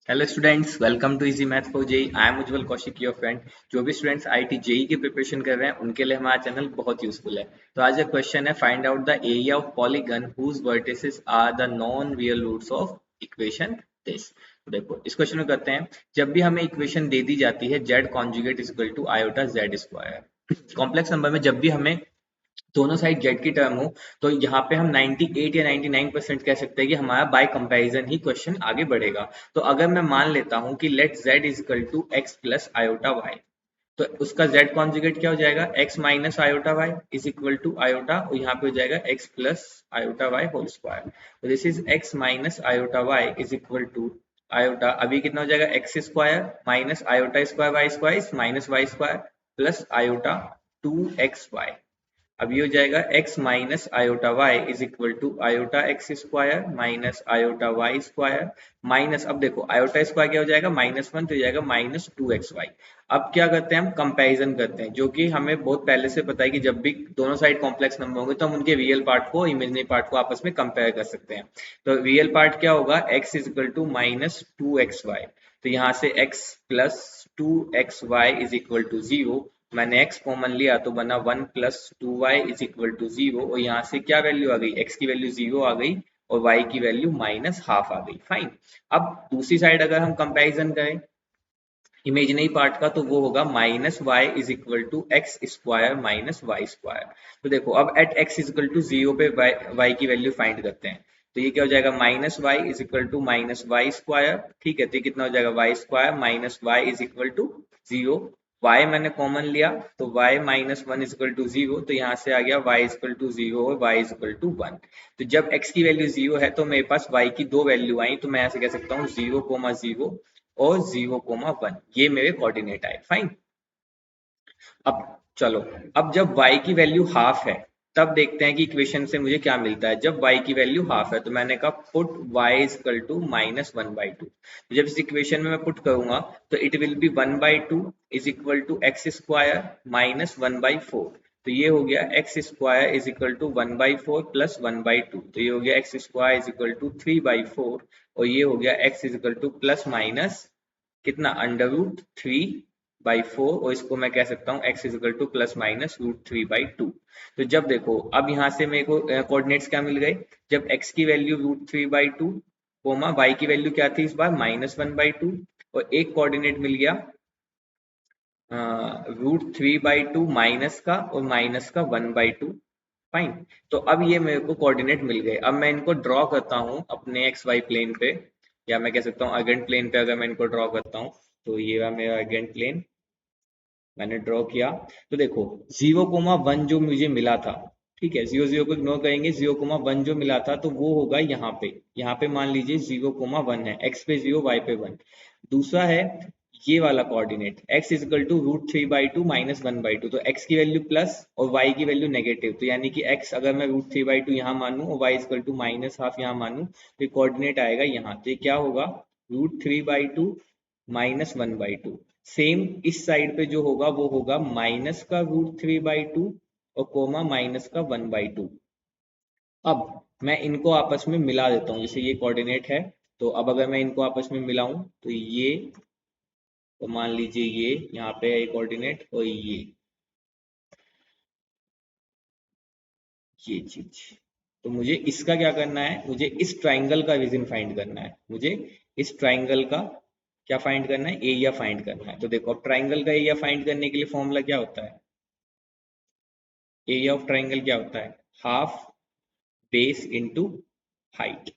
Hello students, welcome to easy math for JEE. I am Ujjwal Kaushik, your friend. जो भी students IIT JEE की preparation कर रहे हैं उनके लिए हमारा चैनल बहुत यूजफुल है। तो आज का क्वेश्चन है, find out the area of polygon whose vertices are the non real roots of equation this. तो देखो इस क्वेश्चन में करते हैं। जब भी हमें इक्वेशन दे दी जाती है z conjugate is equal to iota z square, complex number में जब भी हमें दोनों साइड जेड की टर्म हो, तो यहाँ पे हम 98 या 99% कह सकते हैं कि हमारा बाय कंपैरिजन ही क्वेश्चन आगे बढ़ेगा। तो अगर मैं मान लेता हूँ कि let z is equal to x plus iota y, तो उसका z कॉन्जुगेट क्या हो जाएगा, x minus iota y is equal to iota, और यहाँ पे हो जाएगा x plus iota y whole square. तो this is x minus iota y is equal to iota, अभी कितना हो जाएगा, x square minus iota square y square minus y square plus iota 2xy। अब ये हो जाएगा x minus iota y is equal to iota x square minus iota y square minus, अब देखो आयोटा स्क्वायर क्या हो जाएगा, -1, तो हो जाएगा -2xy। अब क्या करते हैं, हम कंपैरिजन करते हैं, जो कि हमें बहुत पहले से पता है कि जब भी दोनों साइड कॉम्प्लेक्स नंबर होंगे तो हम उनके रियल पार्ट को इमेजिनरी पार्ट को आपस में कंपेयर कर सकते हैं। तो रियल पार्ट क्या होगा, x is equal to -2xy, तो यहाँ से x plus 2xy is equal to 0। मैंने x कॉमन लिया तो बना 1 plus 2y is equal to 0, और यहाँ से क्या वैल्यू आ गई, x की वैल्यू 0 आ गई और y की वैल्यू -1/2 आ गई। फाइन। अब दूसरी साइड अगर हम कंपैरिजन करें इमेजिनरी पार्ट का, तो वो होगा -y is equal to x square minus y square. तो देखो अब at x is equal to 0 पे y की वैल्यू फाइंड करते हैं। तो ये क्या हो जाएगा, -y is equal to minus y square. ठीक है, तो ये कितना हो जाएगा, y square minus y is equal to 0। y मैंने कॉमन लिया तो y -1 इज इक्वल टू 0, तो यहाँ से आ गया y इज इक्वल टू 0 और y इज इक्वल टू 1। तो जब x की वैल्यू 0 है तो मेरे पास y की दो वैल्यू आई, तो मैं ऐसे कह सकता हूँ 0,0 और 0,1, ये मेरे कोऑर्डिनेट आए। फाइन। अब चलो, अब जब y की वैल्यू हाफ है तब देखते हैं कि इक्वेशन से मुझे क्या मिलता है। जब y की वैल्यू हाफ है तो मैंने कहा put y is equal to -1/2। जब इस इक्वेशन में मैं पुट करूंगा तो it will be 1/2 is equal to x square -1/4। तो ये हो गया x square is equal to 1/4 plus 1/2, तो ये हो गया x square is equal to 3/4, और ये हो गया x is equal to plus minus कितना, √3/4, और इसको मैं कह सकता हूँ x is equal to plus minus √3/2। तो जब देखो अब यहाँ से मेरे को कोऑर्डिनेट्स क्या मिल गए, जब x की वैल्यू √3/2 कोमा y की वैल्यू क्या थी इस बार -1/2, और एक कोऑर्डिनेट मिल गया √3/2 माइनस का और माइनस का 1/2। फाइन। तो अब ये मेरे को कोऑर्डिनेट मिल गए। अब मैं इनको ड्रॉ करता हूँ अपने एक्स वाई प्लेन पे, या मैं कह सकता हूँ अर्जेंट प्लेन पे। अगर मैं इनको ड्रॉ करता हूँ तो ये रहा मेरा अर्जेंट प्लेन, मैंने ड्रॉ किया। तो देखो 0,1 जो मुझे मिला था, ठीक है, 0 0 को इग्नोर करेंगे, 0,1 जो मिला था तो वो होगा यहाँ पे मान लीजिए 0,1 है, x पे 0 y पे 1। दूसरा है ये वाला coordinate x is equal to √3/2 -1/2, तो x की वैल्यू प्लस और y की वैल्यू नेगेटिव, तो यानी कि x अगर मैं √3/2 यहाँ मानूं और y इज इक्वल टू -1/2 यहाँ मानूं तो ये कोऑर्डिनेट आएगा यहाँ, तो ये क्या होगा, √3/2 -1/2। सेम इस साइड पे जो होगा वो होगा माइनस का √3/2 और कोमा माइनस का 1/2। अब मैं इनको आपस में मिला देता हूँ, जैसे ये कोऑर्डिनेट है, तो अब अगर मैं इनको आपस में मिलाऊं तो ये, तो मान लीजिए ये यहाँ पे है कोऑर्डिनेट, और ये चीज, तो मुझे इसका क्या करना है, मुझे इस ट्राइंगल का रीजन फाइंड करना है। मुझे इस ट्राइंगल का क्या फाइंड करना है, एरिया फाइंड करना है। तो देखो अब ट्राइंगल का एरिया फाइंड करने के लिए फॉर्मूला क्या होता है, एरिया ऑफ ट्राइंगल क्या होता है, हाफ बेस इनटू हाइट।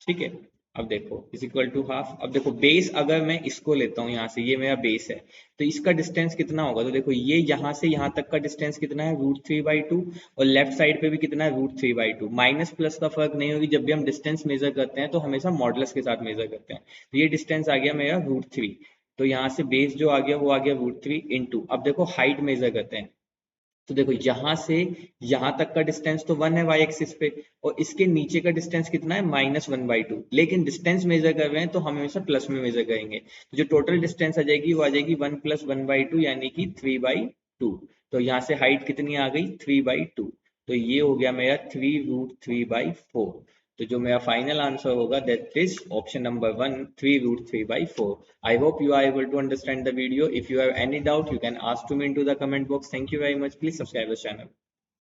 ठीक है, अब देखो इज इक्वल टू हाफ। अब देखो बेस अगर मैं इसको लेता हूँ यहाँ से, ये मेरा बेस है, तो इसका डिस्टेंस कितना होगा, तो देखो ये यहाँ से यहाँ तक का डिस्टेंस कितना है, √3/2, और लेफ्ट साइड पे भी कितना है, √3/2। माइनस प्लस का फर्क नहीं होगी, जब भी हम डिस्टेंस मेजर करते हैं तो हमेशा मॉडुलस के साथ मेजर करते हैं। तो ये डिस्टेंस आ गया मेरा √3, तो यहाँ से बेस जो आ गया वो आ गया √3 इंटू, अब देखो हाइट मेजर करते हैं, तो देखो यहां से यहां तक का डिस्टेंस तो 1 है वाई एक्सिस पे, और इसके नीचे का डिस्टेंस कितना है, -1/2। लेकिन डिस्टेंस मेजर कर रहे हैं तो हम हमेशा प्लस में मेजर करेंगे, तो जो टोटल डिस्टेंस आ जाएगी वो आ जाएगी 1 + 1/2 यानी कि 3/2। तो यहाँ से हाइट कितनी आ गई, 3/2, तो ये हो गया मेरा 3√3/4। तो जो मेरा फाइनल आंसर होगा that is option number 1, 3√3/4. I hope you are able to understand the video. If you have any doubt, you can ask to me into the comment box. Thank you very much. Please subscribe the channel.